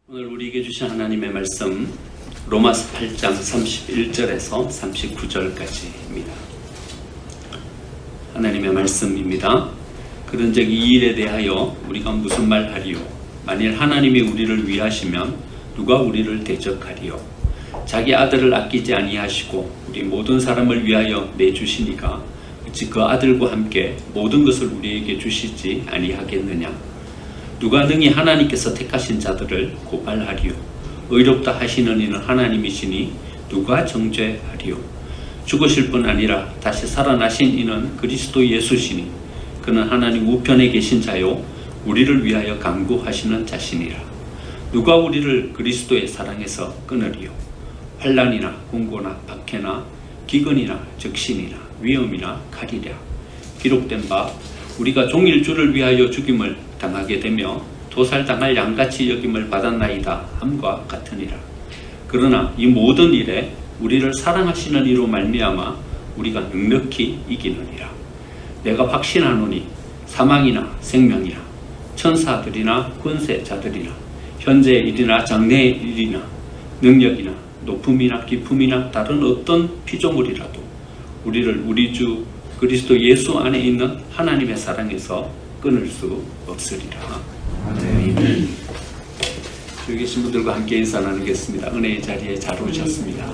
오늘 우리에게 주신 하나님의 말씀 로마서 8장 31절에서 39절까지입니다. 하나님의 말씀입니다. 그런즉 이 일에 대하여 우리가 무슨 말하리요? 만일 하나님이 우리를 위하시면 누가 우리를 대적하리요? 자기 아들을 아끼지 아니하시고 우리 모든 사람을 위하여 내주시니까 어찌 그 아들과 함께 모든 것을 우리에게 주시지 아니하겠느냐? 누가 능히 하나님께서 택하신 자들을 고발하리요? 의롭다 하시는 이는 하나님이시니 누가 정죄하리요? 죽으실 뿐 아니라 다시 살아나신 이는 그리스도 예수시니 그는 하나님 우편에 계신 자요 우리를 위하여 간구하시는 자시니라. 누가 우리를 그리스도의 사랑에서 끊으리요? 환난이나 공고나 박해나 기근이나 적신이나 위험이나 칼이랴. 기록된 바 우리가 종일 주를 위하여 죽임을 당하게 되며 도살당할 양같이 여김을 받았나이다 함과 같으니라. 그러나 이 모든 일에 우리를 사랑하시는 이로 말미암아 우리가 넉넉히 이기느니라. 내가 확신하노니 사망이나 생명이나 천사들이나 권세자들이나 현재의 일이나 장래의 일이나 능력이나 높음이나 깊음이나 다른 어떤 피조물이라도 우리를 우리 주 그리스도 예수 안에 있는 하나님의 사랑에서 끊을 수 없으리라. 아멘. 여기 계신 분들과 함께 인사 나누겠습니다. 은혜의 자리에 잘 오셨습니다.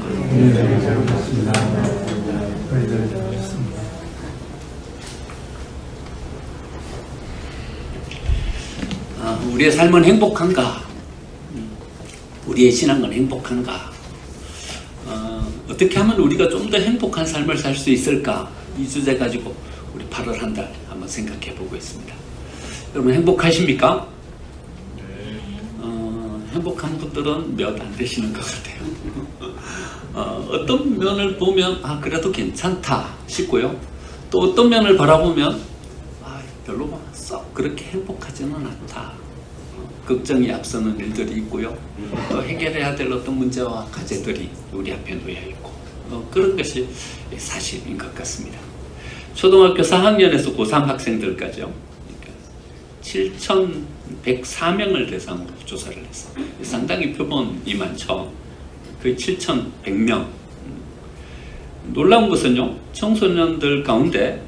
우리의 삶은 행복한가? 우리의 신앙은 행복한가? 어떻게 하면 우리가 좀 더 행복한 삶을 살 수 있을까? 이 주제 가지고 우리 8월 한 달 한번 생각해 보고 있습니다. 여러분 행복하십니까? 행복한 분들은 몇 안 되시는 것 같아요. 어떤 면을 보면 그래도 괜찮다 싶고요. 또 어떤 면을 바라보면 별로 썩 그렇게 행복하지는 않다. 걱정이 앞서는 일들이 있고요. 또 해결해야 될 어떤 문제와 과제들이 우리 앞에 놓여 있고 그런 것이 사실인 것 같습니다. 초등학교 4학년에서 고3 학생들까지요. 그러니까 7,104명을 대상으로 조사를 했어요. 상당히 표본이 많죠. 거의 7,100명. 놀라운 것은요. 청소년들 가운데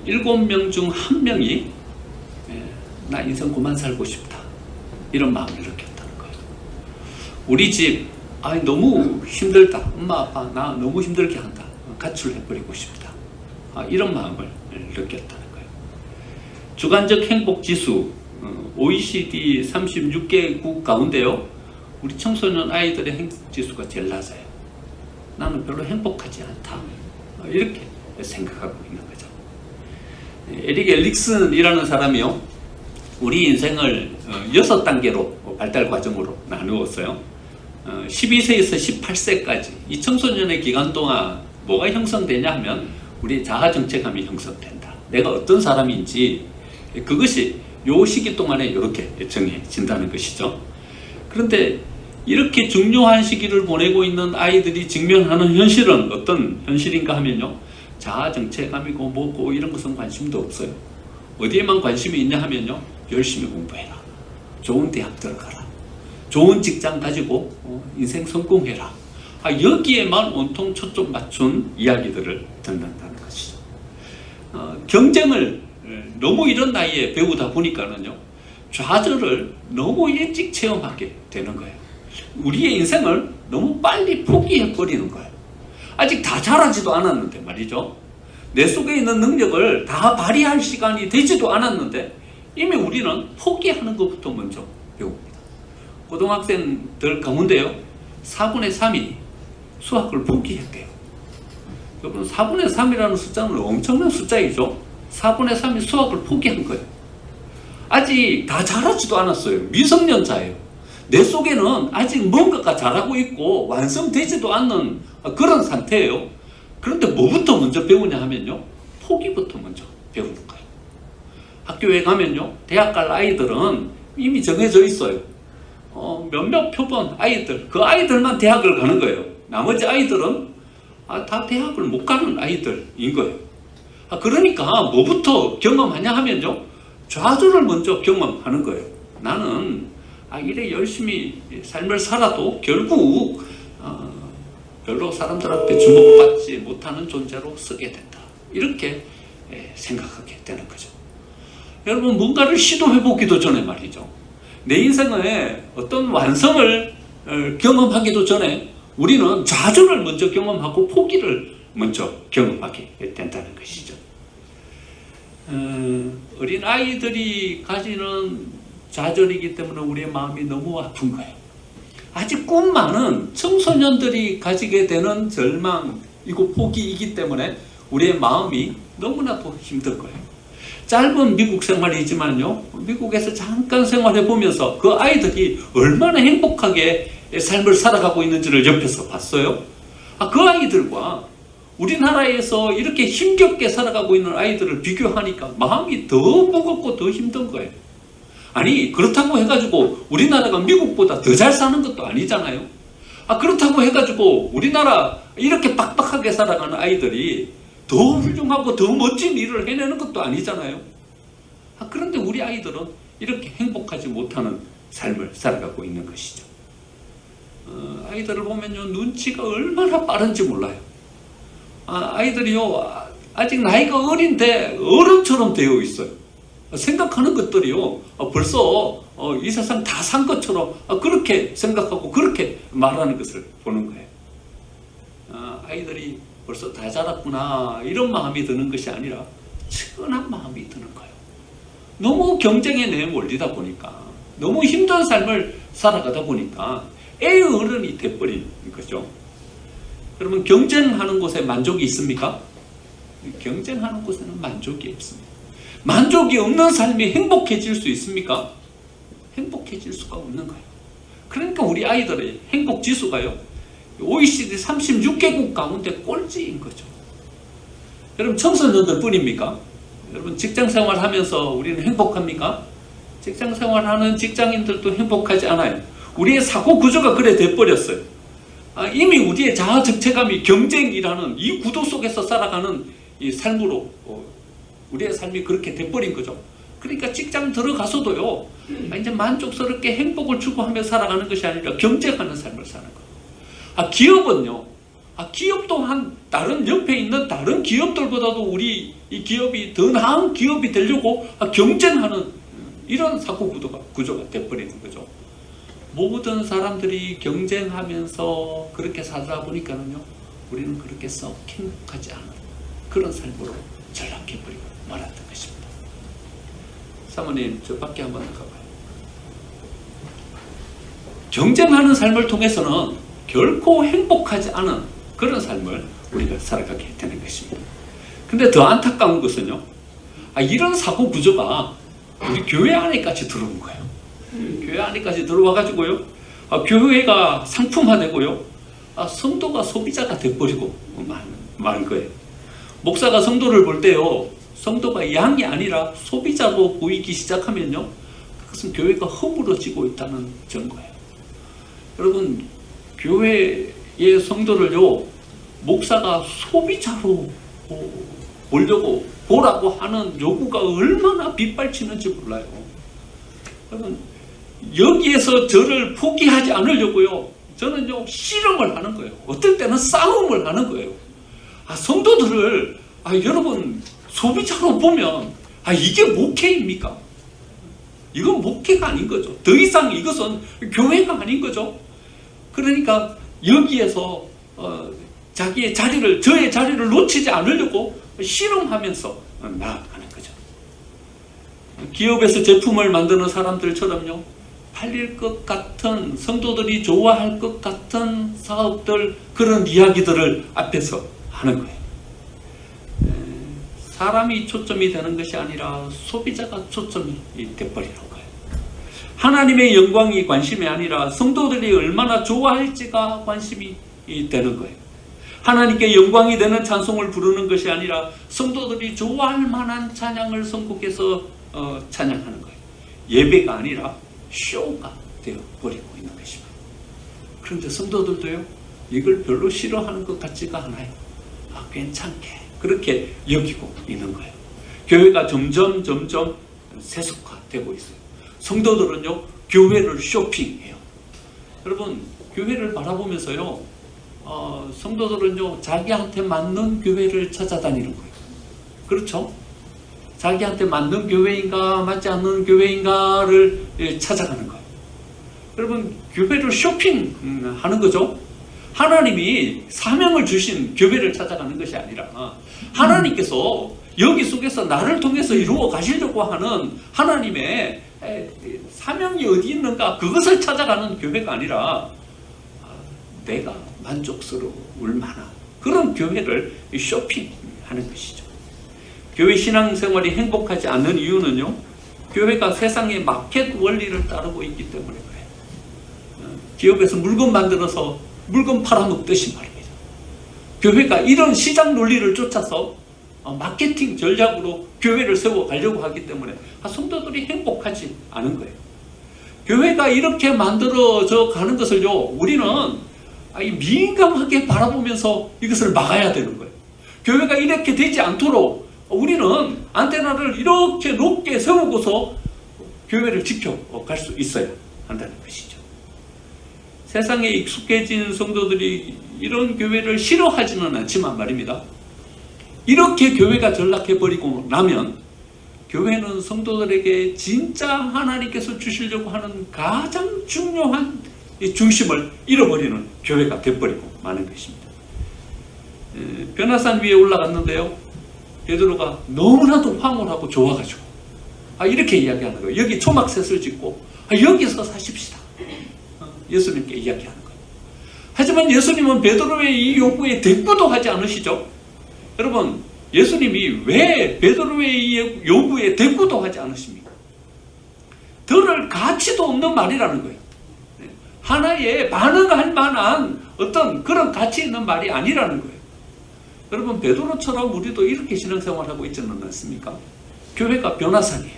7명 중 1명이 나 인생 그만 살고 싶다. 이런 마음을 느꼈다는 거예요. 우리 집 너무 힘들다. 엄마 아빠 나 너무 힘들게 한다. 가출해버리고 싶다. 이런 마음을 느꼈다는 거예요. 주관적 행복지수 OECD 36개국 가운데요. 우리 청소년 아이들의 행복지수가 제일 낮아요. 나는 별로 행복하지 않다. 이렇게 생각하고 있는 거죠. 에릭 엘릭슨이라는 사람이요. 우리 인생을 6단계로 발달 과정으로 나누었어요. 12세에서 18세까지 이 청소년의 기간 동안 뭐가 형성되냐 하면 우리 자아 정체감이 형성된다. 내가 어떤 사람인지 그것이 요 시기 동안에 이렇게 정해진다는 것이죠. 그런데 이렇게 중요한 시기를 보내고 있는 아이들이 직면하는 현실은 어떤 현실인가 하면요. 자아 정체감이고 뭐고 이런 것은 관심도 없어요. 어디에만 관심이 있냐 하면요. 열심히 공부해라. 좋은 대학 들어가라. 좋은 직장 가지고 인생 성공해라. 여기에만 온통 초점 맞춘 이야기들을 듣는다는 것이죠. 경쟁을 너무 이런 나이에 배우다 보니까는요. 좌절을 너무 일찍 체험하게 되는 거예요. 우리의 인생을 너무 빨리 포기해버리는 거예요. 아직 다 자라지도 않았는데 말이죠. 내 속에 있는 능력을 다 발휘할 시간이 되지도 않았는데 이미 우리는 포기하는 것부터 먼저 배웁니다. 고등학생들 가운데요. 4분의 3이 수학을 포기했대요. 여러분 4분의 3이라는 숫자는 엄청난 숫자이죠. 4분의 3이 수학을 포기한 거예요. 아직 다 자라지도 않았어요. 미성년자예요. 내 속에는 아직 뭔가가 자라고 있고 완성되지도 않는 그런 상태예요. 그런데 뭐부터 먼저 배우냐 하면요. 포기부터 먼저 배우는 거예요. 학교에 가면요. 대학 갈 아이들은 이미 정해져 있어요. 몇몇 표본 아이들, 그 아이들만 대학을 가는 거예요. 나머지 아이들은 다 대학을 못 가는 아이들인 거예요. 그러니까 뭐부터 경험하냐 하면요. 좌절을 먼저 경험하는 거예요. 나는 이래 열심히 삶을 살아도 결국 별로 사람들 앞에 주목받지 못하는 존재로 쓰게 된다. 이렇게 생각하게 되는 거죠. 여러분, 뭔가를 시도해보기도 전에 말이죠, 내 인생의 어떤 완성을 경험하기도 전에 우리는 좌절을 먼저 경험하고 포기를 먼저 경험하게 된다는 것이죠. 어린 아이들이 가지는 좌절이기 때문에 우리의 마음이 너무 아픈 거예요. 아직 꿈 많은 청소년들이 가지게 되는 절망이고 포기이기 때문에 우리의 마음이 너무나도 힘든 거예요. 짧은 미국 생활이지만요, 미국에서 잠깐 생활해 보면서 그 아이들이 얼마나 행복하게 삶을 살아가고 있는지를 옆에서 봤어요. 그 아이들과 우리나라에서 이렇게 힘겹게 살아가고 있는 아이들을 비교하니까 마음이 더 무겁고 더 힘든 거예요. 아니, 그렇다고 해가지고 우리나라가 미국보다 더 잘 사는 것도 아니잖아요. 그렇다고 해가지고 우리나라 이렇게 빡빡하게 살아가는 아이들이 더 훌륭하고 더 멋진 일을 해내는 것도 아니잖아요. 그런데 우리 아이들은 이렇게 행복하지 못하는 삶을 살아가고 있는 것이죠. 아이들을 보면요, 눈치가 얼마나 빠른지 몰라요. 아이들이요, 아직 나이가 어린데 어른처럼 되어 있어요. 생각하는 것들이요, 벌써 이 세상 다 산 것처럼 그렇게 생각하고 그렇게 말하는 것을 보는 거예요. 아이들이 벌써 다 자랐구나, 이런 마음이 드는 것이 아니라 측은한 마음이 드는 거예요. 너무 경쟁에 내몰리다 보니까, 너무 힘든 삶을 살아가다 보니까 애의 어른이 돼버린 거죠. 여러분, 경쟁하는 곳에 만족이 있습니까? 경쟁하는 곳에는 만족이 없습니다. 만족이 없는 삶이 행복해질 수 있습니까? 행복해질 수가 없는 거예요. 그러니까 우리 아이들의 행복 지수가요, OECD 36개국 가운데 꼴찌인 거죠. 여러분, 청소년들 뿐입니까? 여러분, 직장 생활하면서 우리는 행복합니까? 직장 생활하는 직장인들도 행복하지 않아요. 우리의 사고 구조가 그래 돼버렸어요. 이미 우리의 자아 적체감이 경쟁이라는 이 구도 속에서 살아가는 이 삶으로 우리의 삶이 그렇게 돼버린 거죠. 그러니까 직장 들어가서도요, 이제 만족스럽게 행복을 추구하며 살아가는 것이 아니라 경쟁하는 삶을 사는 거예요. 기업은요, 기업 또한 다른 옆에 있는 다른 기업들보다도 우리 이 기업이 더 나은 기업이 되려고 경쟁하는 이런 사고 구조가 돼버리는 거죠. 모든 사람들이 경쟁하면서 그렇게 살다 보니까는요, 우리는 그렇게 썩 행복하지 않은 그런 삶으로 전락해버리고 말았던 것입니다. 사모님, 저 밖에 한번 가봐요. 경쟁하는 삶을 통해서는 결코 행복하지 않은 그런 삶을 우리가 살아가게 되는 것입니다. 근데 더 안타까운 것은요, 이런 사고 구조가 우리 교회 안에까지 들어온 거예요. 교회 안에까지 들어와가지고요, 교회가 상품화되고요, 성도가 소비자가 돼버리고 마는 거예요. 목사가 성도를 볼 때요, 성도가 양이 아니라 소비자로 보이기 시작하면요, 그것은 교회가 허물어지고 있다는 증거예요. 여러분, 교회의 성도를요, 목사가 소비자로 보라고 하는 요구가 얼마나 빗발치는지 몰라요. 여러분, 여기에서 저를 포기하지 않으려고요, 저는요, 씨름을 하는 거예요. 어떨 때는 싸움을 하는 거예요. 성도들을 여러분, 소비자로 보면 이게 목회입니까? 이건 목회가 아닌 거죠. 더 이상 이것은 교회가 아닌 거죠. 그러니까 여기에서 저의 자리를 놓치지 않으려고 씨름하면서 나아가는 거죠. 기업에서 제품을 만드는 사람들처럼요, 팔릴 것 같은, 성도들이 좋아할 것 같은 사업들, 그런 이야기들을 앞에서 하는 거예요. 사람이 초점이 되는 것이 아니라 소비자가 초점이 돼버리는 거예요. 하나님의 영광이 관심이 아니라 성도들이 얼마나 좋아할지가 관심이 되는 거예요. 하나님께 영광이 되는 찬송을 부르는 것이 아니라 성도들이 좋아할 만한 찬양을 선곡해서 찬양하는 거예요. 예배가 아니라 쇼가 되어버리고 있는 것입니다. 그런데 성도들도요, 이걸 별로 싫어하는 것 같지가 않아요. 괜찮게 그렇게 여기고 있는 거예요. 교회가 점점 세속화되고 있어요. 성도들은요, 교회를 쇼핑해요. 여러분, 교회를 바라보면서요, 성도들은요, 자기한테 맞는 교회를 찾아다니는 거예요. 그렇죠? 자기한테 맞는 교회인가 맞지 않는 교회인가를 찾아가는 거예요. 여러분, 교회를 쇼핑하는 거죠. 하나님이 사명을 주신 교회를 찾아가는 것이 아니라 하나님께서 여기 속에서 나를 통해서 이루어 가시려고 하는 하나님의 사명이 어디 있는가, 그것을 찾아가는 교회가 아니라 내가 만족스러울 만한 그런 교회를 쇼핑하는 것이죠. 교회 신앙생활이 행복하지 않는 이유는요, 교회가 세상의 마켓 원리를 따르고 있기 때문에 그래요. 기업에서 물건 만들어서 물건 팔아먹듯이 말입니다. 교회가 이런 시장 논리를 쫓아서 마케팅 전략으로 교회를 세워가려고 하기 때문에 성도들이 행복하지 않은 거예요. 교회가 이렇게 만들어져 가는 것을요, 우리는 민감하게 바라보면서 이것을 막아야 되는 거예요. 교회가 이렇게 되지 않도록 우리는 안테나를 이렇게 높게 세우고서 교회를 지켜갈 수 있어야 한다는 것이죠. 세상에 익숙해진 성도들이 이런 교회를 싫어하지는 않지만 말입니다, 이렇게 교회가 전락해버리고 나면 교회는 성도들에게 진짜 하나님께서 주시려고 하는 가장 중요한 중심을 잃어버리는 교회가 되어버리고 마는 것입니다. 변화산 위에 올라갔는데요, 베드로가 너무나도 황홀하고 좋아가지고 이렇게 이야기하는 거예요. 여기 초막셋을 짓고 여기서 사십시다, 예수님께 이야기하는 거예요. 하지만 예수님은 베드로의 이 요구에 대꾸도 하지 않으시죠. 여러분, 예수님이 왜 베드로의 이 요구에 대꾸도 하지 않으십니까? 들을 가치도 없는 말이라는 거예요. 하나의 반응할 만한 어떤 그런 가치 있는 말이 아니라는 거예요. 여러분, 베드로처럼 우리도 이렇게 신앙생활하고 있지는 않습니까? 교회가 변화산이에요.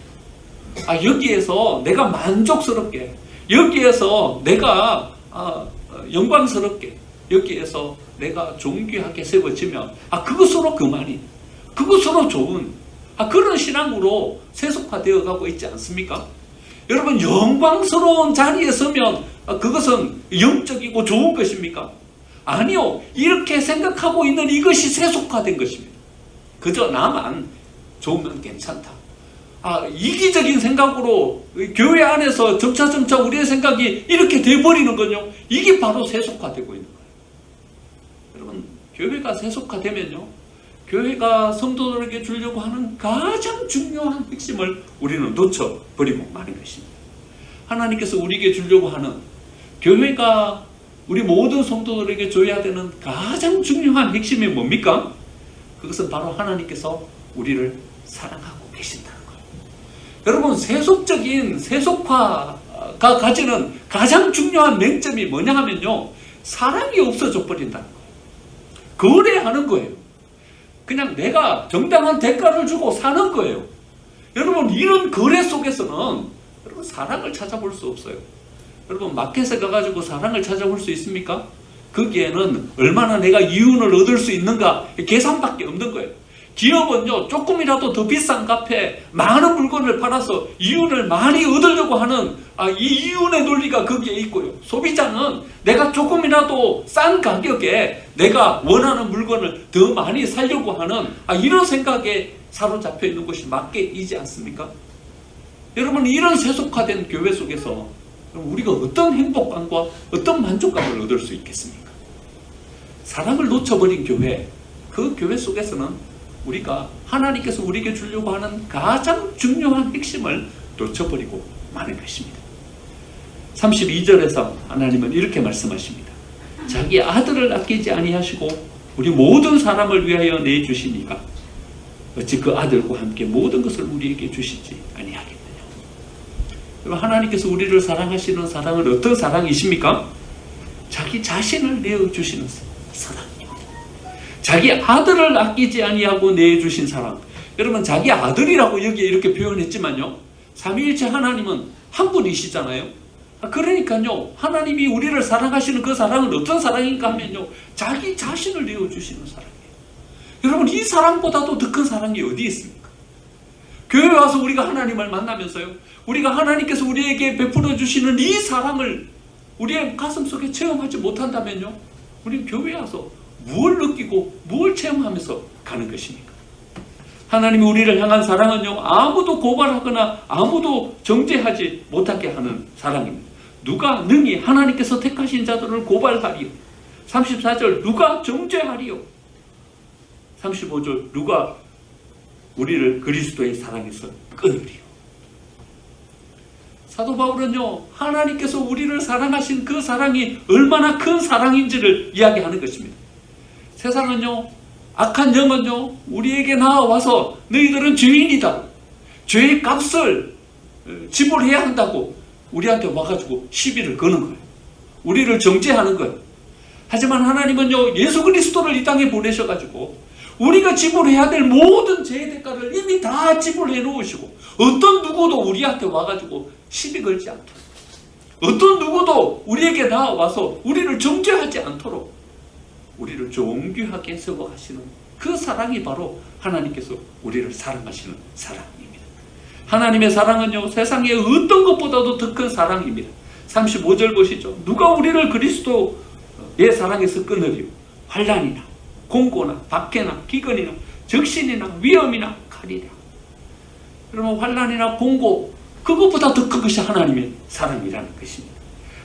여기에서 내가 만족스럽게, 여기에서 내가 영광스럽게, 여기에서 내가 존귀하게 세워지면 그것으로 그만이, 그것으로 좋은 그런 신앙으로 세속화되어 가고 있지 않습니까? 여러분, 영광스러운 자리에 서면 그것은 영적이고 좋은 것입니까? 아니요. 이렇게 생각하고 있는 이것이 세속화된 것입니다. 그저 나만 좋으면 괜찮다, 이기적인 생각으로 교회 안에서 점차 우리의 생각이 이렇게 돼버리는 건요, 이게 바로 세속화되고 있는 거예요. 여러분, 교회가 세속화되면요, 교회가 성도들에게 주려고 하는 가장 중요한 핵심을 우리는 놓쳐버리고 마는 것입니다. 하나님께서 우리에게 주려고 하는, 교회가 우리 모든 성도들에게 줘야 되는 가장 중요한 핵심이 뭡니까? 그것은 바로 하나님께서 우리를 사랑하고 계신다는 거예요. 여러분, 세속화가 가지는 가장 중요한 맹점이 뭐냐 하면요, 사랑이 없어져 버린다는 거예요. 거래하는 거예요. 그냥 내가 정당한 대가를 주고 사는 거예요. 여러분, 이런 거래 속에서는 여러분 사랑을 찾아볼 수 없어요. 여러분, 마켓에 가가지고 사랑을 찾아볼 수 있습니까? 거기에는 얼마나 내가 이윤을 얻을 수 있는가 계산밖에 없는 거예요. 기업은요, 조금이라도 더 비싼 값에 많은 물건을 팔아서 이윤을 많이 얻으려고 하는 이 이윤의 논리가 거기에 있고요. 소비자는 내가 조금이라도 싼 가격에 내가 원하는 물건을 더 많이 사려고 하는 이런 생각에 사로잡혀 있는 것이 마켓이지 않습니까? 여러분, 이런 세속화된 교회 속에서 우리가 어떤 행복감과 어떤 만족감을 얻을 수 있겠습니까? 사랑을 놓쳐버린 교회, 그 교회 속에서는 우리가 하나님께서 우리에게 주려고 하는 가장 중요한 핵심을 놓쳐버리고 마는 것입니다. 32절에서 하나님은 이렇게 말씀하십니다. 자기 아들을 아끼지 아니하시고 우리 모든 사람을 위하여 내주시니가 어찌 그 아들과 함께 모든 것을 우리에게 주시지 아니하겠느냐. 하나님께서 우리를 사랑하시는 사랑은 어떤 사랑이십니까? 자기 자신을 내어주시는 사랑입니다. 자기 아들을 아끼지 아니하고 내주신 사랑. 여러분, 자기 아들이라고 여기에 이렇게 표현했지만요, 삼위일체 하나님은 한 분이시잖아요. 그러니까요, 하나님이 우리를 사랑하시는 그 사랑은 어떤 사랑인가 하면요, 자기 자신을 내어주시는 사랑이에요. 여러분, 이 사랑보다도 더 큰 사랑이 어디 있습니까? 교회 와서 우리가 하나님을 만나면서요, 우리가 하나님께서 우리에게 베풀어 주시는 이 사랑을 우리의 가슴 속에 체험하지 못한다면요, 우리는 교회에 와서 무엇을 느끼고 무엇을 체험하면서 가는 것입니까? 하나님이 우리를 향한 사랑은요, 아무도 고발하거나 아무도 정죄하지 못하게 하는 사랑입니다. 누가 능히 하나님께서 택하신 자들을 고발하리요? 34절 누가 정죄하리요? 35절 누가 우리를 그리스도의 사랑에서 끊으리요? 사도 바울은요, 하나님께서 우리를 사랑하신 그 사랑이 얼마나 큰 사랑인지를 이야기하는 것입니다. 세상은요, 악한 영은요, 우리에게 나와서 너희들은 죄인이다, 죄의 값을 지불해야 한다고 우리한테 와가지고 시비를 거는 거예요. 우리를 정죄하는 거예요. 하지만 하나님은요, 예수 그리스도를 이 땅에 보내셔가지고 우리가 지불해야 될 모든 죄의 대가를 이미 다 지불해 놓으시고, 어떤 누구도 우리한테 와가지고 시비 걸지 않도록, 어떤 누구도 우리에게 나와서 우리를 정죄하지 않도록 우리를 존귀하게 세워가시는 그 사랑이 바로 하나님께서 우리를 사랑하시는 사랑입니다. 하나님의 사랑은요, 세상의 어떤 것보다도 더 큰 사랑입니다. 35절 보시죠. 누가 우리를 그리스도의 사랑에서 끊으리요? 환난이나 공고나 박해나 기근이나 적신이나 위험이나 칼이라. 그러면 환난이나 공고, 그것보다 더 큰 것이 하나님의 사랑이라는 것입니다.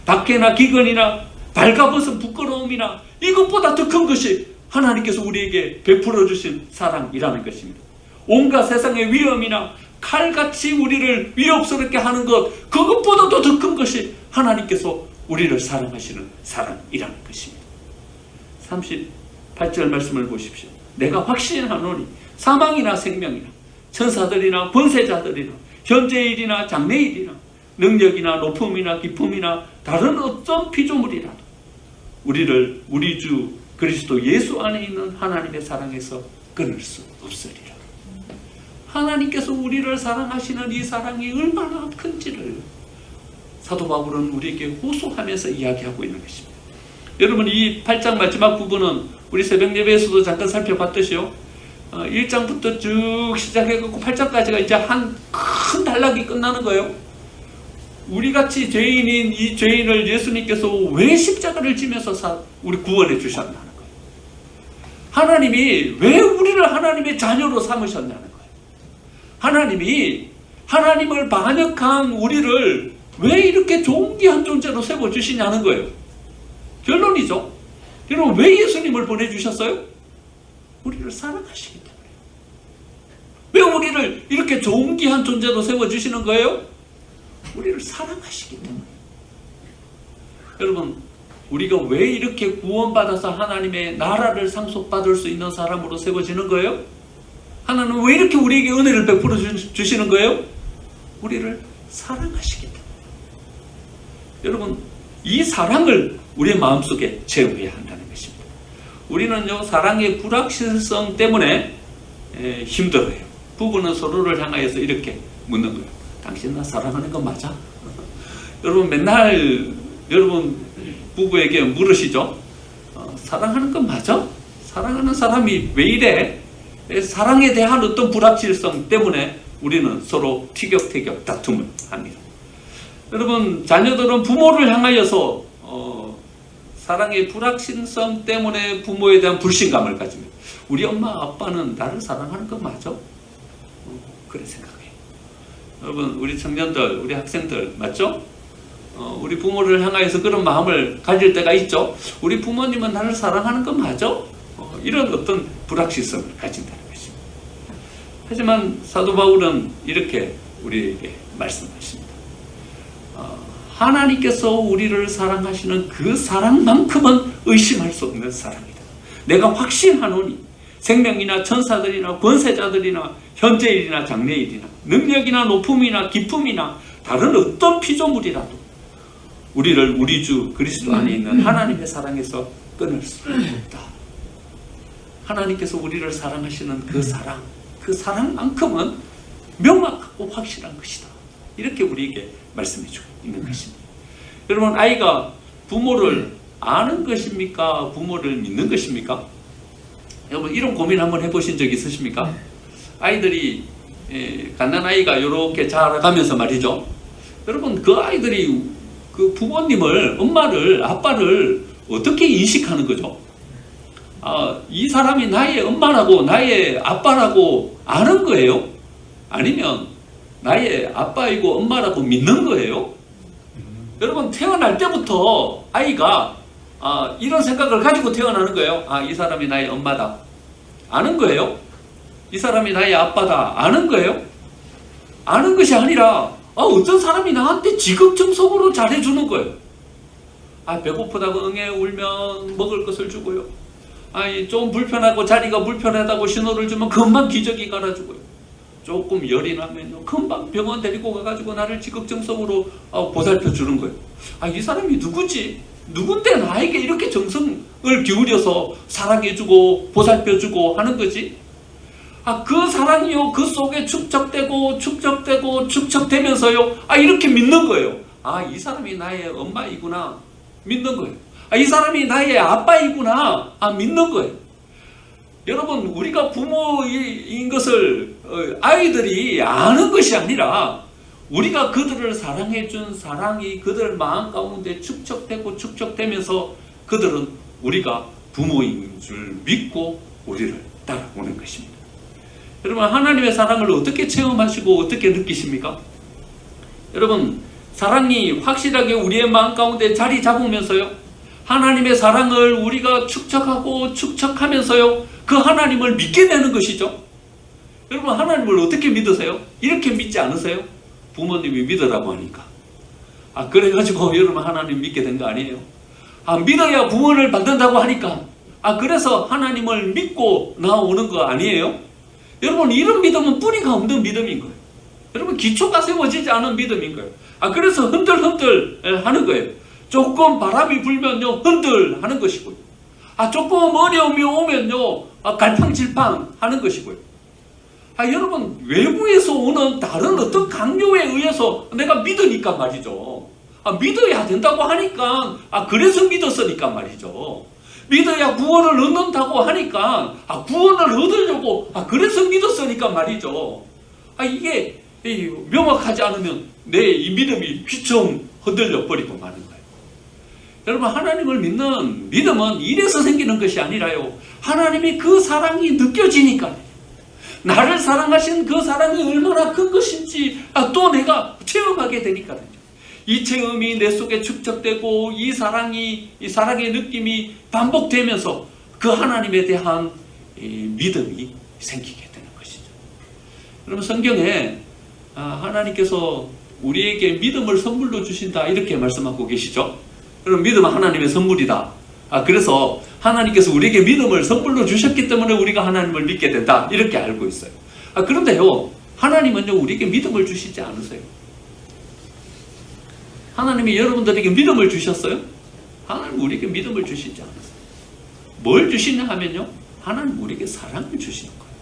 박해나 기근이나 발가벗은 부끄러움이나 이것보다 더 큰 것이 하나님께서 우리에게 베풀어 주신 사랑이라는 것입니다. 온갖 세상의 위험이나 칼같이 우리를 위협스럽게 하는 것, 그것보다도 더 큰 것이 하나님께서 우리를 사랑하시는 사랑이라는 것입니다. 38절 말씀을 보십시오. 내가 확신하노니 사망이나 생명이나 천사들이나 권세자들이나 현재일이나 장래일이나 능력이나 높음이나 깊음이나 다른 어떤 피조물이라도 우리를 우리 주 그리스도 예수 안에 있는 하나님의 사랑에서 끊을 수 없으리라. 하나님께서 우리를 사랑하시는 이 사랑이 얼마나 큰지를 사도 바울은 우리에게 호소하면서 이야기하고 있는 것입니다. 여러분, 이 8장 마지막 부분은 우리 새벽 예배에서도 잠깐 살펴봤듯이요, 1장부터 쭉 시작해갖고 8장까지가 이제 한 큰 단락이 끝나는 거예요. 우리같이 죄인인 이 죄인을 예수님께서 왜 십자가를 지면서 우리 구원해 주셨나는 거예요. 하나님이 왜 우리를 하나님의 자녀로 삼으셨냐는 거예요. 하나님이 하나님을 반역한 우리를 왜 이렇게 존귀한 존재로 세워주시냐는 거예요. 결론이죠. 여러분, 왜 예수님을 보내주셨어요? 우리를 사랑하시기 때문에. 왜 우리를 이렇게 존귀한 존재로 세워주시는 거예요? 우리를 사랑하시기 때문에. 여러분, 우리가 왜 이렇게 구원받아서 하나님의 나라를 상속받을 수 있는 사람으로 세워지는 거예요? 하나님은 왜 이렇게 우리에게 은혜를 베풀어 주시는 거예요? 우리를 사랑하시기 때문에. 여러분, 이 사랑을 우리의 마음속에 채워야 한다는 것입니다. 우리는요, 사랑의 불확실성 때문에 힘들어요. 부부는 서로를 향하여서 이렇게 묻는 거예요. 당신 나 사랑하는 거 맞아? 여러분, 맨날 여러분 부부에게 물으시죠? 사랑하는 거 맞아? 사랑하는 사람이 왜 이래? 사랑에 대한 어떤 불확실성 때문에 우리는 서로 티격태격 다툼을 합니다. 여러분, 자녀들은 부모를 향하여서 사랑의 불확실성 때문에 부모에 대한 불신감을 가집니다. 우리 엄마 아빠는 나를 사랑하는 거 맞아? 그래 생각해요. 여러분, 우리 청년들, 우리 학생들 맞죠? 우리 부모를 향하여서 그런 마음을 가질 때가 있죠. 우리 부모님은 나를 사랑하는 거 맞아? 이런 어떤 불확실성을 가진다는 것입니다. 하지만 사도 바울은 이렇게 우리에게 말씀하십니다. 하나님께서 우리를 사랑하시는 그 사랑만큼은 의심할 수 없는 사랑이다. 내가 확신하노니 생명이나 천사들이나 권세자들이나 현재일이나 장래일이나 능력이나 높음이나 깊음이나 다른 어떤 피조물이라도 우리를 우리 주 그리스도 안에 있는 하나님의 사랑에서 끊을 수 없다. 하나님께서 우리를 사랑하시는 그 사랑만큼은 명확하고 확실한 것이다. 이렇게 우리에게 말씀해주고 있는 것입니다. 여러분, 아이가 부모를 아는 것입니까? 부모를 믿는 것입니까? 여러분, 이런 고민 한번 해보신 적 있으십니까? 아이들이 갓난아이가 이렇게 자라가면서 말이죠. 여러분, 그 아이들이 그 부모님을, 엄마를, 아빠를 어떻게 인식하는 거죠? 이 사람이 나의 엄마라고 나의 아빠라고 아는 거예요? 아니면 나의 아빠이고 엄마라고 믿는 거예요? 여러분, 태어날 때부터 아이가 이런 생각을 가지고 태어나는 거예요. 이 사람이 나의 엄마다. 아는 거예요? 이 사람이 나의 아빠다. 아는 거예요? 아는 것이 아니라 어떤 사람이 나한테 지극정성으로 잘해주는 거예요. 배고프다고 응애 울면 먹을 것을 주고요. 좀 불편하고 자리가 불편하다고 신호를 주면 금방 기저귀 갈아주고요. 조금 열이 나면요, 금방 병원 데리고 가가지고 나를 지극정성으로 보살펴 주는 거예요. 이 사람이 누구지? 누군데 나에게 이렇게 정성을 기울여서 사랑해주고 보살펴주고 하는 거지? 그 사랑이요, 그 속에 축적되고 축적되고 축적되면서요, 이렇게 믿는 거예요. 이 사람이 나의 엄마이구나 믿는 거예요. 이 사람이 나의 아빠이구나 믿는 거예요. 여러분, 우리가 부모인 것을 아이들이 아는 것이 아니라 우리가 그들을 사랑해준 사랑이 그들 마음 가운데 축적되고 축적되면서 그들은 우리가 부모인 줄 믿고 우리를 따라오는 것입니다. 여러분, 하나님의 사랑을 어떻게 체험하시고 어떻게 느끼십니까? 여러분, 사랑이 확실하게 우리의 마음 가운데 자리 잡으면서요, 하나님의 사랑을 우리가 축적하고 축적하면서요, 그 하나님을 믿게 되는 것이죠. 여러분, 하나님을 어떻게 믿으세요? 이렇게 믿지 않으세요? 부모님이 믿으라고 하니까. 그래가지고 여러분 하나님 믿게 된 거 아니에요? 믿어야 구원을 받는다고 하니까. 그래서 하나님을 믿고 나오는 거 아니에요? 여러분, 이런 믿음은 뿌리가 없는 믿음인 거예요. 여러분, 기초가 세워지지 않은 믿음인 거예요. 그래서 흔들흔들 하는 거예요. 조금 바람이 불면요, 흔들 하는 것이고요. 조금 어려움이 오면요, 갈팡질팡 하는 것이고요. 여러분, 외부에서 오는 다른 어떤 강요에 의해서 내가 믿으니까 말이죠. 믿어야 된다고 하니까, 그래서 믿었으니까 말이죠. 믿어야 구원을 얻는다고 하니까, 구원을 얻으려고, 그래서 믿었으니까 말이죠. 이게 명확하지 않으면 내 이 믿음이 휘청 흔들려 버리고 마는 거예요. 여러분, 하나님을 믿는 믿음은 이래서 생기는 것이 아니라요, 하나님이 그 사랑이 느껴지니까, 나를 사랑하신 그 사랑이 얼마나 큰 것인지 또 내가 체험하게 되니까요. 이 체험이 내 속에 축적되고 이 사랑의 느낌이 반복되면서 그 하나님에 대한 믿음이 생기게 되는 것이죠. 여러분, 성경에 하나님께서 우리에게 믿음을 선물로 주신다 이렇게 말씀하고 계시죠. 여러분, 믿음은 하나님의 선물이다. 그래서 하나님께서 우리에게 믿음을 선물로 주셨기 때문에 우리가 하나님을 믿게 된다 이렇게 알고 있어요. 그런데요, 하나님은요, 우리에게 믿음을 주시지 않으세요. 하나님이 여러분들에게 믿음을 주셨어요? 하나님 우리에게 믿음을 주시지 않으세요. 뭘 주시냐 하면요, 하나님 우리에게 사랑을 주시는 거예요.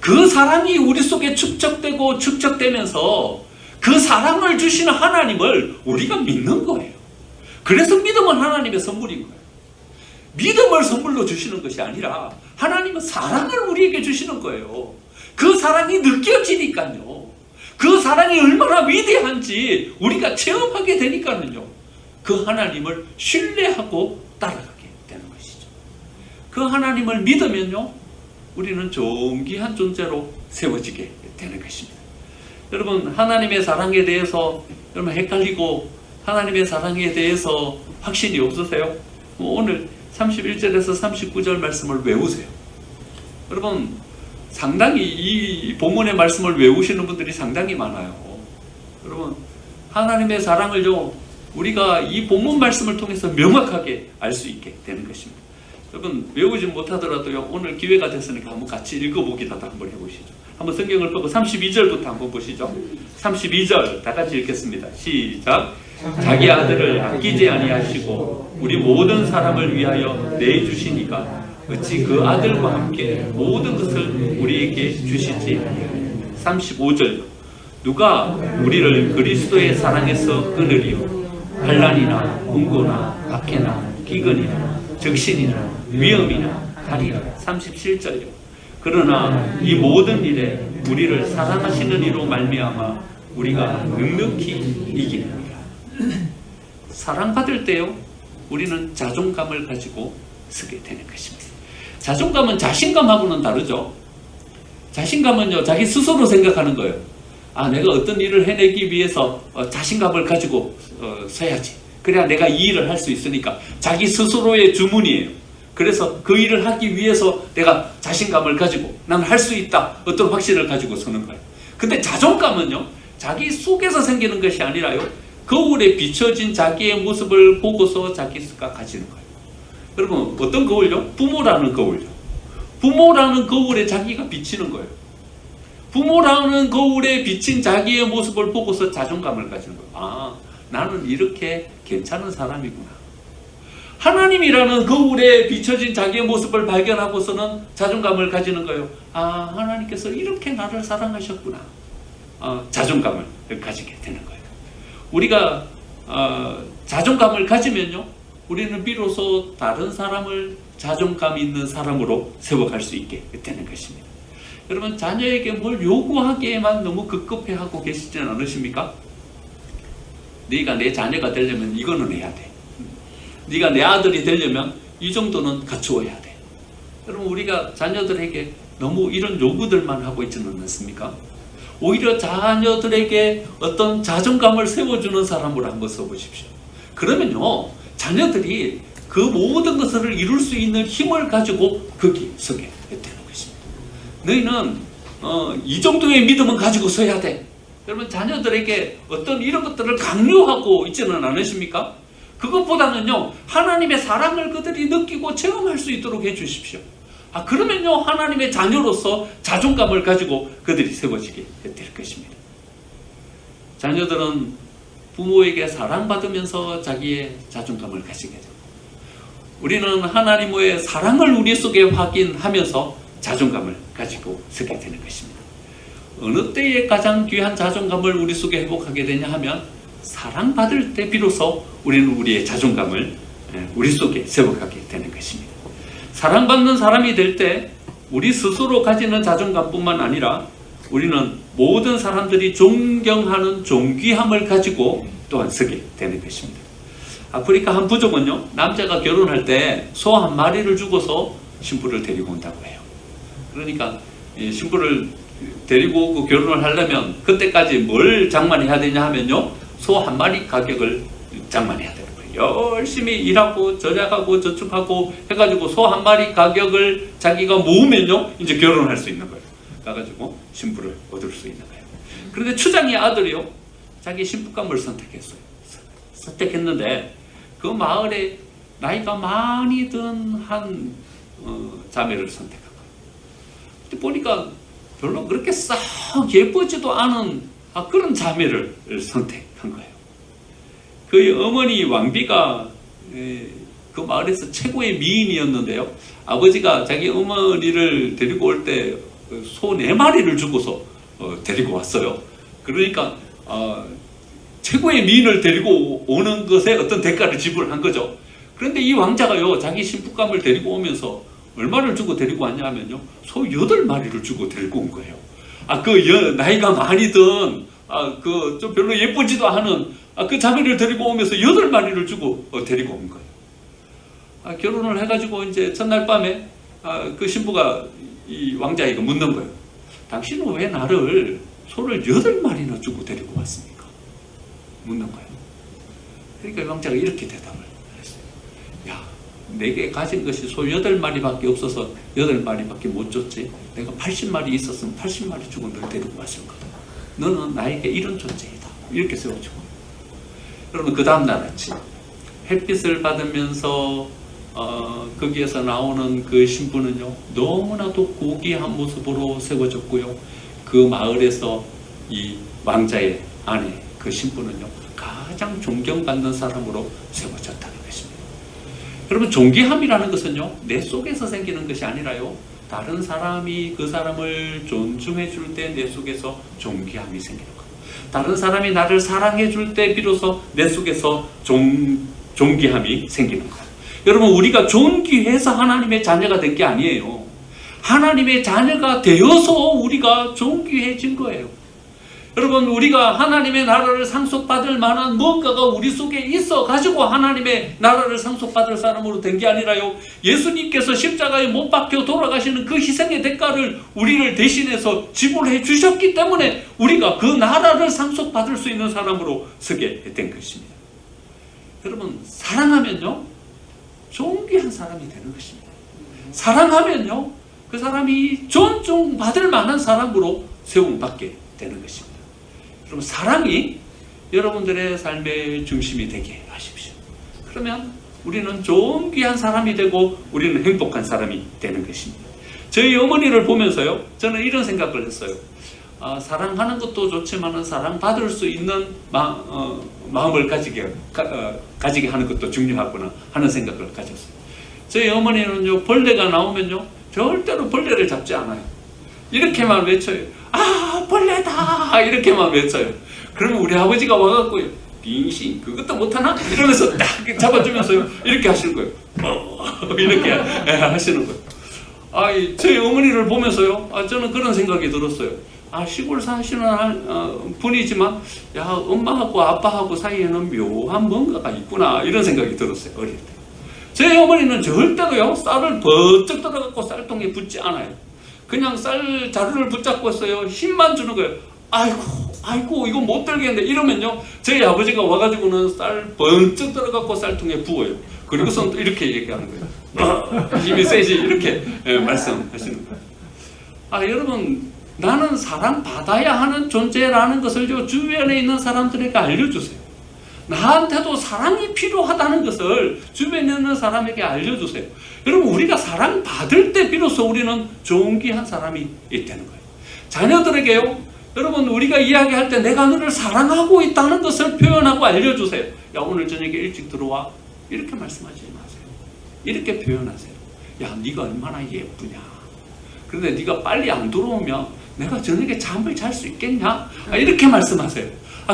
그 사랑이 우리 속에 축적되고 축적되면서 그 사랑을 주시는 하나님을 우리가 믿는 거예요. 그래서 믿음은 하나님의 선물인 거예요. 믿음을 선물로 주시는 것이 아니라 하나님은 사랑을 우리에게 주시는 거예요. 그 사랑이 느껴지니까요, 그 사랑이 얼마나 위대한지 우리가 체험하게 되니까는요, 그 하나님을 신뢰하고 따라가게 되는 것이죠. 그 하나님을 믿으면요, 우리는 존귀한 존재로 세워지게 되는 것입니다. 여러분, 하나님의 사랑에 대해서 여러분 헷갈리고 하나님의 사랑에 대해서 확신이 없으세요? 오늘 31절에서 39절 말씀을 외우세요. 여러분, 상당히 이 본문의 말씀을 외우시는 분들이 상당히 많아요. 여러분, 하나님의 사랑을요, 우리가 이 본문 말씀을 통해서 명확하게 알 수 있게 되는 것입니다. 여러분, 외우지 못하더라도요, 오늘 기회가 됐으니까 한번 같이 읽어보기라도 한번 해보시죠. 한번 성경을 펴고 32절부터 한번 보시죠. 32절 다 같이 읽겠습니다. 시작. 자기 아들을 아끼지 아니하시고 우리 모든 사람을 위하여 내주시니까 어찌 그 아들과 함께 모든 것을 우리에게 주시지. 35절. 누가 우리를 그리스도의 사랑에서 끊으리요? 환난이나 궁고나 박해나 기근이나 적신이나 위험이나 하리라. 37절요. 그러나 이 모든 일에 우리를 사랑하시는 이로 말미암아 우리가 넉넉히 이기느니라. 사랑받을 때요, 우리는 자존감을 가지고 서게 되는 것입니다. 자존감은 자신감하고는 다르죠. 자신감은요, 자기 스스로 생각하는 거예요. 아, 내가 어떤 일을 해내기 위해서 자신감을 가지고 서야지. 그래야 내가 이 일을 할 수 있으니까. 자기 스스로의 주문이에요. 그래서 그 일을 하기 위해서 내가 자신감을 가지고 나는 할 수 있다. 어떤 확신을 가지고 서는 거예요. 근데 자존감은요, 자기 속에서 생기는 것이 아니라요, 거울에 비춰진 자기의 모습을 보고서 자기가 가지는 거예요. 여러분, 어떤 거울요? 부모라는 거울요. 부모라는 거울에 자기가 비치는 거예요. 부모라는 거울에 비친 자기의 모습을 보고서 자존감을 가지는 거예요. 아, 나는 이렇게 괜찮은 사람이구나. 하나님이라는 거울에 비춰진 자기의 모습을 발견하고서는 자존감을 가지는 거예요. 아, 하나님께서 이렇게 나를 사랑하셨구나. 자존감을 가지게 되는 거예요. 우리가 자존감을 가지면요, 우리는 비로소 다른 사람을 자존감 있는 사람으로 세워갈 수 있게 되는 것입니다. 여러분, 자녀에게 뭘 요구하기에만 너무 급급해하고 계시지는 않으십니까? 네가 내 자녀가 되려면 이거는 해야 돼. 네가 내 아들이 되려면 이 정도는 갖추어야 돼. 여러분, 우리가 자녀들에게 너무 이런 요구들만 하고 있지는 않습니까? 오히려 자녀들에게 어떤 자존감을 세워주는 사람으로 한번 써보십시오. 그러면요, 자녀들이 그 모든 것을 이룰 수 있는 힘을 가지고 거기 서게 되는 것입니다. 너희는 이 정도의 믿음은 가지고 서야 돼. 여러분, 자녀들에게 어떤 이런 것들을 강요하고 있지는 않으십니까? 그것보다는요, 하나님의 사랑을 그들이 느끼고 체험할 수 있도록 해주십시오. 그러면요, 하나님의 자녀로서 자존감을 가지고 그들이 세워지게 될 것입니다. 자녀들은 부모에게 사랑받으면서 자기의 자존감을 가지게 되고, 우리는 하나님의 사랑을 우리 속에 확인하면서 자존감을 가지고 서게 되는 것입니다. 어느 때에 가장 귀한 자존감을 우리 속에 회복하게 되냐 하면, 사랑받을 때 비로소 우리는 우리의 자존감을 우리 속에 세워가게 되는 것입니다. 사랑받는 사람이 될 때 우리 스스로 가지는 자존감뿐만 아니라 우리는 모든 사람들이 존경하는 존귀함을 가지고 또한 서게 되는 것입니다. 아프리카 한 부족은요, 남자가 결혼할 때 소 한 마리를 주고서 신부를 데리고 온다고 해요. 그러니까 신부를 데리고 오고 결혼을 하려면 그때까지 뭘 장만해야 되냐 하면요, 소 한 마리 가격을 장만해야 되는 거예요. 열심히 일하고 절약하고 저축하고 해가지고 소 한 마리 가격을 자기가 모으면요, 이제 결혼할 수 있는 거예요. 가가지고 신부를 얻을 수 있는 거예요. 그런데 추장의 아들이요, 자기 신부감을 선택했어요. 선택했는데 그 마을에 나이가 많이 든 한 자매를 선택한 거예요. 근데 보니까 별로 그렇게 싹 예쁘지도 않은 그런 자매를 선택한 거예요. 그 어머니 왕비가 그 마을에서 최고의 미인이었는데요, 아버지가 자기 어머니를 데리고 올 때 소 4마리를 주고서 데리고 왔어요. 그러니까 최고의 미인을 데리고 오는 것에 어떤 대가를 지불한 거죠. 그런데 이 왕자가요, 자기 신부감을 데리고 오면서 얼마를 주고 데리고 왔냐 하면요, 소 8마리를 주고 데리고 온 거예요. 나이가 많이 든 좀 별로 예쁘지도 않은 그 자매를 데리고 오면서 8마리를 주고 데리고 온 거예요. 결혼을 해가지고 이제 첫날 밤에 그 신부가 이 왕자에게 묻는 거예요. 당신은 왜 나를 소를 8마리나 주고 데리고 왔습니까? 묻는 거예요. 그러니까 이 왕자가 이렇게 대답을 했어요. 야, 내게 가진 것이 소 8마리밖에 없어서 8마리밖에 못 줬지. 내가 80마리 있었으면 80마리 주고 널 데리고 왔을 거다. 너는 나에게 이런 존재이다. 이렇게 세워주고. 여러분, 그 다음날 아침 햇빛을 받으면서 거기에서 나오는 그 신부는요, 너무나도 고귀한 모습으로 세워졌고요, 그 마을에서 이 왕자의 아내 그 신부는요, 가장 존경받는 사람으로 세워졌다는 것입니다. 여러분, 존귀함이라는 것은요, 내 속에서 생기는 것이 아니라요, 다른 사람이 그 사람을 존중해 줄 때 내 속에서 존귀함이 생기는 거예요. 다른 사람이 나를 사랑해 줄 때 비로소 내 속에서 존귀함이 생기는 거예요. 여러분, 우리가 존귀해서 하나님의 자녀가 된 게 아니에요. 하나님의 자녀가 되어서 우리가 존귀해진 거예요. 여러분, 우리가 하나님의 나라를 상속받을 만한 뭔가가 우리 속에 있어 가지고 하나님의 나라를 상속받을 사람으로 된 게 아니라요, 예수님께서 십자가에 못 박혀 돌아가시는 그 희생의 대가를 우리를 대신해서 지불해 주셨기 때문에 우리가 그 나라를 상속받을 수 있는 사람으로 서게 된 것입니다. 여러분, 사랑하면요 존귀한 사람이 되는 것입니다. 사랑하면요 그 사람이 존중받을 만한 사람으로 세움받게 되는 것입니다. 여러분, 사랑이 여러분들의 삶의 중심이 되게 하십시오. 그러면 우리는 존귀한 사람이 되고 우리는 행복한 사람이 되는 것입니다. 저희 어머니를 보면서요, 저는 이런 생각을 했어요. 사랑하는 것도 좋지만 사랑받을 수 있는 마음을 가지게 하는 것도 중요하구나 하는 생각을 가졌어요. 저희 어머니는요, 벌레가 나오면요 절대로 벌레를 잡지 않아요. 이렇게만 외쳐요. 벌레다! 이렇게만 외쳐요. 그러면 우리 아버지가 와갖고요, 빙신 그것도 못하나? 이러면서 딱 잡아주면서요 이렇게 하시는 거예요. 이렇게 하시는 거예요. 저희 어머니를 보면서요, 저는 그런 생각이 들었어요. 시골 사시는 분이지만 엄마하고 아빠하고 사이에는 묘한 뭔가가 있구나, 이런 생각이 들었어요. 어릴 때 저희 어머니는 절대로요 쌀을 번쩍 들어갖고 쌀통에 붓지 않아요. 그냥 쌀 자루를 붙잡고 있어요. 힘만 주는 거예요. 아이고 이거 못 들겠는데, 이러면요 저희 아버지가 와가지고는 쌀 번쩍 들어갖고 쌀통에 부어요. 그리고선 또 이렇게 얘기하는 거예요. 힘이 세지, 이렇게 말씀하시는 거예요. 여러분, 나는 사랑받아야 하는 존재라는 것을 주변에 있는 사람들에게 알려주세요. 나한테도 사랑이 필요하다는 것을 주변에 있는 사람에게 알려주세요. 여러분, 우리가 사랑받을 때 비로소 우리는 존귀한 사람이 있다는 거예요. 자녀들에게요, 여러분, 우리가 이야기할 때 내가 너를 사랑하고 있다는 것을 표현하고 알려주세요. 오늘 저녁에 일찍 들어와, 이렇게 말씀하지 마세요. 이렇게 표현하세요. 네가 얼마나 예쁘냐. 그런데 네가 빨리 안 들어오면 내가 저녁에 잠을 잘 수 있겠냐. 이렇게 말씀하세요.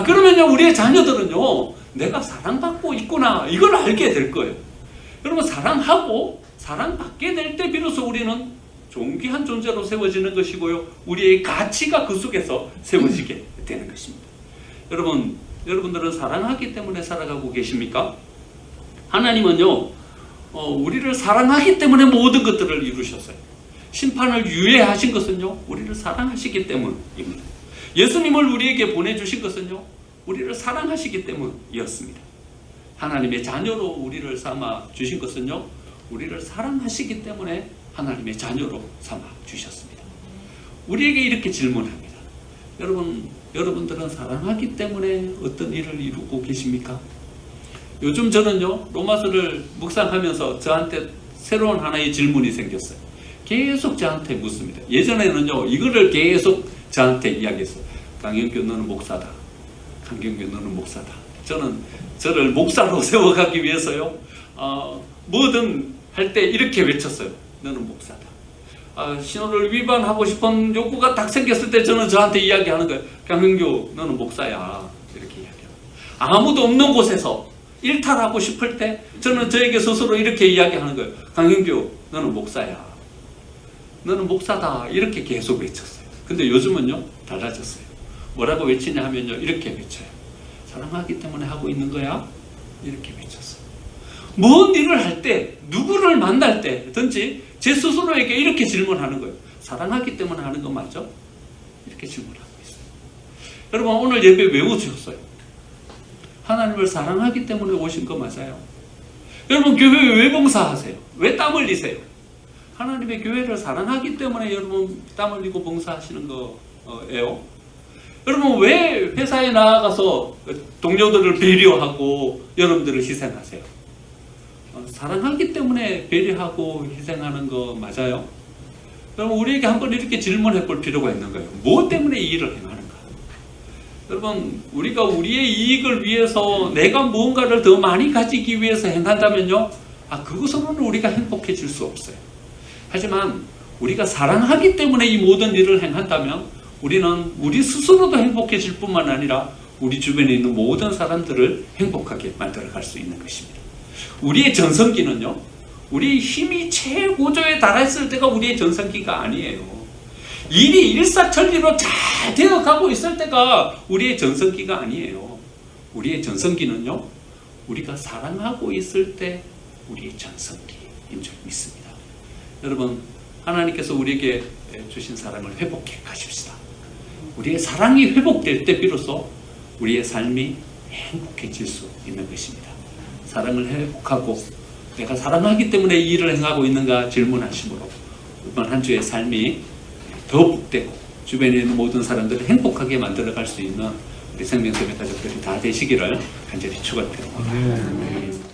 그러면요 우리의 자녀들은요 내가 사랑받고 있구나, 이걸 알게 될 거예요. 여러분, 사랑하고 사랑받게 될 때 비로소 우리는 존귀한 존재로 세워지는 것이고요, 우리의 가치가 그 속에서 세워지게 되는 것입니다. 여러분들은 사랑하기 때문에 살아가고 계십니까? 하나님은요 우리를 사랑하기 때문에 모든 것들을 이루셨어요. 심판을 유예하신 것은요 우리를 사랑하시기 때문입니다. 예수님을 우리에게 보내주신 것은요 우리를 사랑하시기 때문이었습니다. 하나님의 자녀로 우리를 삼아 주신 것은요 우리를 사랑하시기 때문에 하나님의 자녀로 삼아 주셨습니다. 우리에게 이렇게 질문합니다. 여러분들은 사랑하기 때문에 어떤 일을 이루고 계십니까? 요즘 저는요 로마서를 묵상하면서 저한테 새로운 하나의 질문이 생겼어요. 계속 저한테 묻습니다. 예전에는요 이거를 계속 저한테 이야기했어요. 강영규 너는 목사다. 강경규 너는 목사다. 저를 목사로 세워가기 위해서요 뭐든 할 때 이렇게 외쳤어요. 너는 목사다. 신호를 위반하고 싶은 욕구가 딱 생겼을 때 저는 저한테 이야기하는 거예요. 강영규 너는 목사야. 이렇게 이야기해요. 아무도 없는 곳에서 일탈하고 싶을 때 저는 저에게 스스로 이렇게 이야기하는 거예요. 강영규 너는 목사야. 너는 목사다. 이렇게 계속 외쳤어요. 근데 요즘은요 달라졌어요. 뭐라고 외치냐 하면요 이렇게 외쳐요. 사랑하기 때문에 하고 있는 거야? 이렇게 외쳤어요. 뭔 일을 할 때, 누구를 만날 때든지 제 스스로에게 이렇게 질문하는 거예요. 사랑하기 때문에 하는 거 맞죠? 이렇게 질문하고 있어요. 여러분, 오늘 예배 왜 오셨어요? 하나님을 사랑하기 때문에 오신 거 맞아요? 여러분, 교회에 왜 봉사하세요? 왜 땀 흘리세요? 하나님의 교회를 사랑하기 때문에 여러분 땀 흘리고 봉사하시는 거예요. 여러분, 왜 회사에 나가서 동료들을 배려하고 여러분들을 희생하세요? 사랑하기 때문에 배려하고 희생하는 거 맞아요? 여러분, 우리에게 한번 이렇게 질문해 볼 필요가 있는 거예요. 무엇 때문에 이 일을 행하는가? 여러분, 우리가 우리의 이익을 위해서 내가 무언가를 더 많이 가지기 위해서 행한다면요 그것으로는 우리가 행복해질 수 없어요. 하지만 우리가 사랑하기 때문에 이 모든 일을 행한다면 우리는 우리 스스로도 행복해질 뿐만 아니라 우리 주변에 있는 모든 사람들을 행복하게 만들어 갈 수 있는 것입니다. 우리의 전성기는요 우리 힘이 최고조에 달했을 때가 우리의 전성기가 아니에요. 일이 일사천리로 잘 되어가고 있을 때가 우리의 전성기가 아니에요. 우리의 전성기는요, 우리가 사랑하고 있을 때 우리의 전성기인 줄 믿습니다. 여러분, 하나님께서 우리에게 주신 사랑을 회복해 가십시다. 우리의 사랑이 회복될 때 비로소 우리의 삶이 행복해질 수 있는 것입니다. 사랑을 회복하고 내가 사랑하기 때문에 이 일을 행하고 있는가 질문하심으로 이번 한 주의 삶이 더 복되고 주변에 있는 모든 사람들을 행복하게 만들어갈 수 있는 우리 생명샘의 가족들이 다 되시기를 간절히 축원드립니다.